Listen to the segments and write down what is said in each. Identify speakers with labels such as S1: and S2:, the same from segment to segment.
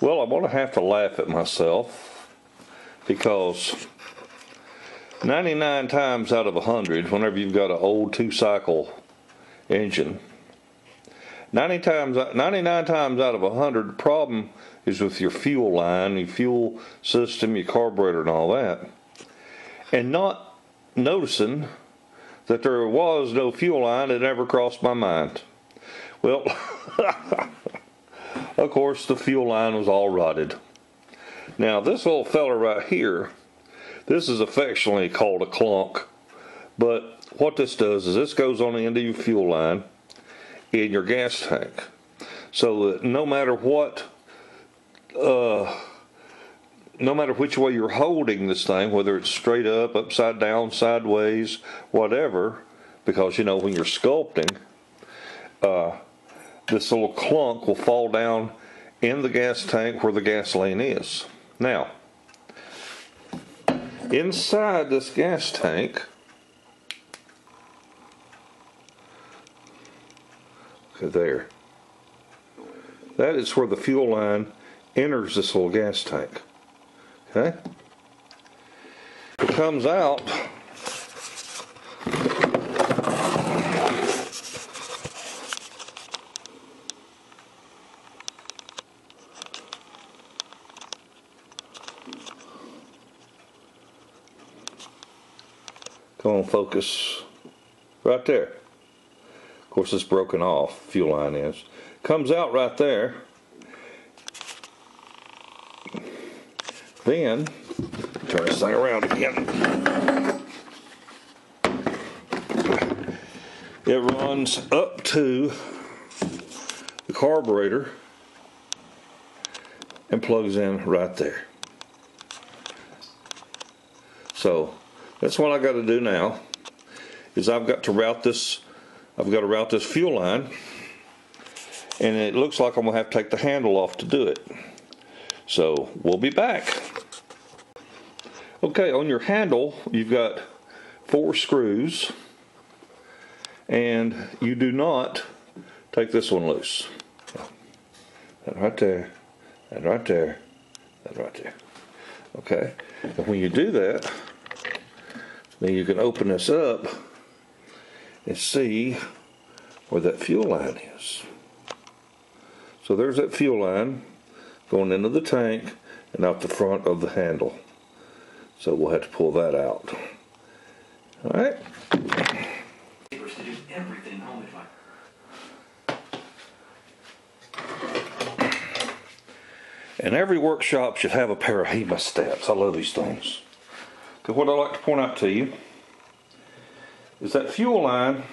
S1: Well, I'm going to have to laugh at myself because 99 times out of 100, whenever you've got an old 2-cycle engine, 99 times out of 100, the problem is with your fuel line, your fuel system, your carburetor and all that. And not noticing that there was no fuel line, it never crossed my mind. Well, of course the fuel line was all rotted. Now this little fella right here, this is affectionately called a clunk, but what this does is this goes on the end of your fuel line in your gas tank, so that no matter what, no matter which way you're holding this thing, whether it's straight up, upside down, sideways, whatever, because you know when you're sculpting, this little clunk will fall down in the gas tank where the gasoline is. Now, inside this gas tank, okay, there, that is where the fuel line enters this little gas tank. Okay? It comes out come on, focus right there. Of course it's broken off, fuel line is. Comes out right there. Then turn this thing around again. It runs up to the carburetor and plugs in right there. So that's what I got to do now. Is I've got to route this fuel line, and it looks like I'm gonna have to take the handle off to do it. So we'll be back. Okay, on your handle you've got 4 screws, and you do not take this one loose. That right there, that right there, that right there. Okay, and when you do that, then you can open this up and see where that fuel line is. So there's that fuel line going into the tank and out the front of the handle. So we'll have to pull that out. Alright. And every workshop should have a pair of hemostats. I love these things. Because what I like to point out to you is that fuel line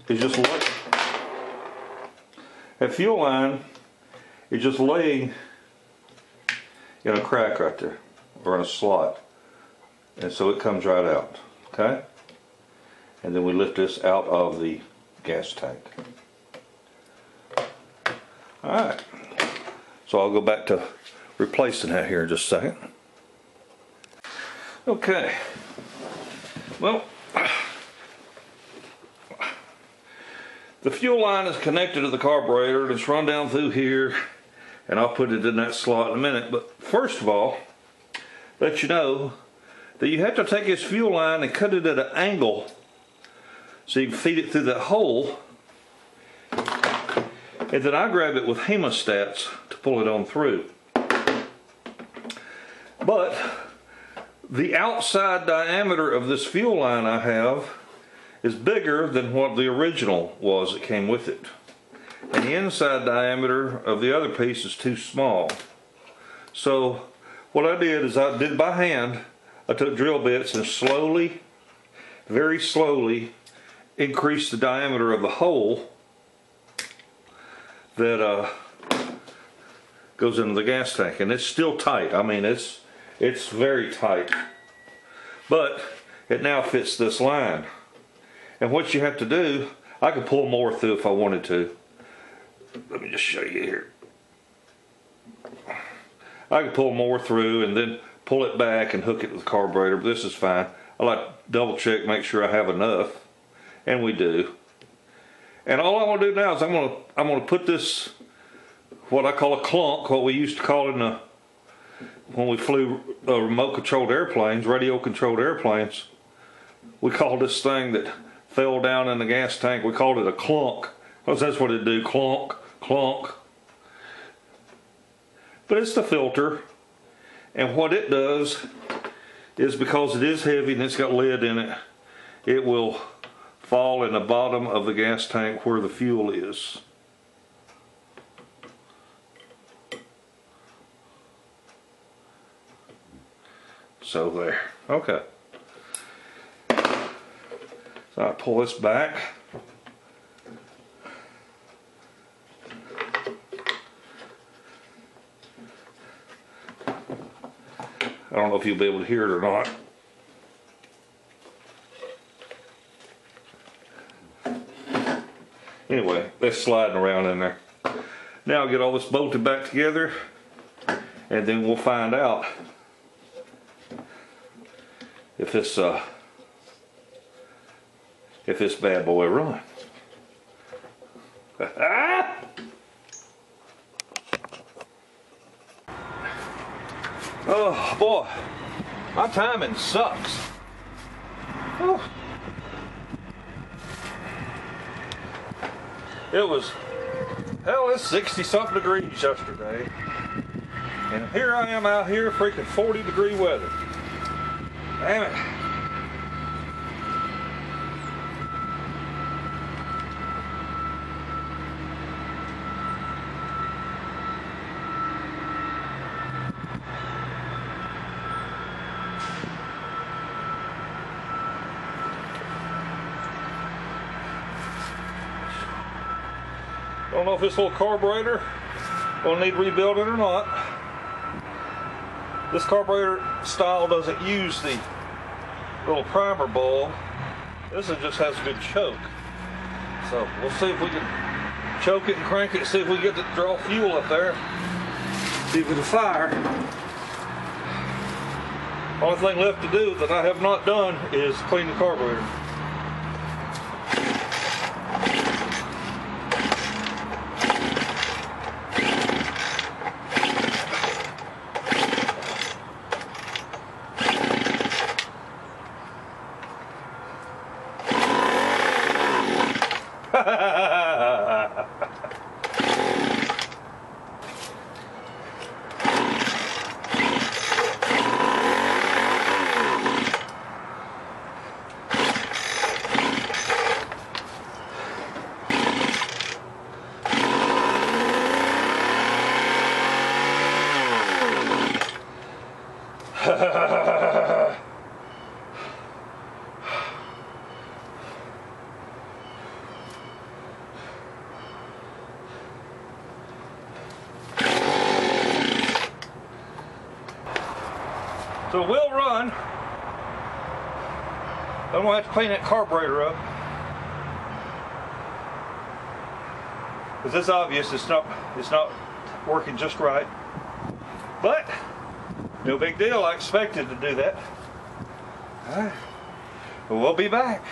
S1: is just like, that fuel line is just laying in a crack right there, or in a slot, and so it comes right out. Okay, and then we lift this out of the gas tank. All right, so I'll go back to replacing that here in just a second. Okay, well, the fuel line is connected to the carburetor and it's run down through here, and I'll put it in that slot in a minute. But first of all, let you know that you have to take this fuel line and cut it at an angle so you can feed it through that hole, and then I grab it with hemostats to pull it on through. But the outside diameter of this fuel line I have is bigger than what the original was that came with it. And the inside diameter of the other piece is too small. So what I did is I did by hand, I took drill bits and slowly, very slowly, increased the diameter of the hole that goes into the gas tank. And it's still tight. I mean, it's very tight. But it now fits this line. And what you have to do, I could pull more through if I wanted to. Let me just show you here. I could pull more through and then pull it back and hook it to the carburetor, but this is fine. I like to double check, make sure I have enough, and we do. And all I'm gonna do now is I'm gonna put this what I call a clunk, what we used to call in the when we flew remote controlled airplanes, radio controlled airplanes. We called this thing that fell down in the gas tank, we called it a clunk, because that's what it do, clunk, clunk. But it's the filter, and what it does is, because it is heavy and it's got lead in it, it will fall in the bottom of the gas tank where the fuel is. So there. Okay. So I pull this back. I don't know if you'll be able to hear it or not. Anyway, that's sliding around in there. Now I'll get all this bolted back together, and then we'll find out if this bad boy run. Oh boy, my timing sucks. Oh. It was, hell, it's 60-something degrees yesterday, and here I am out here, freaking 40-degree weather. Damn it. Don't know if this little carburetor will need rebuilding or not. This carburetor style doesn't use the little primer bulb. This one just has a good choke. So we'll see if we can choke it and crank it, see if we get to draw fuel up there. See if it'll fire. Only thing left to do that I have not done is clean the carburetor. So it will run. I'm gonna have to clean that carburetor up, because it's obvious it's not working just right. But no big deal. I expected to do that. All right. We'll be back.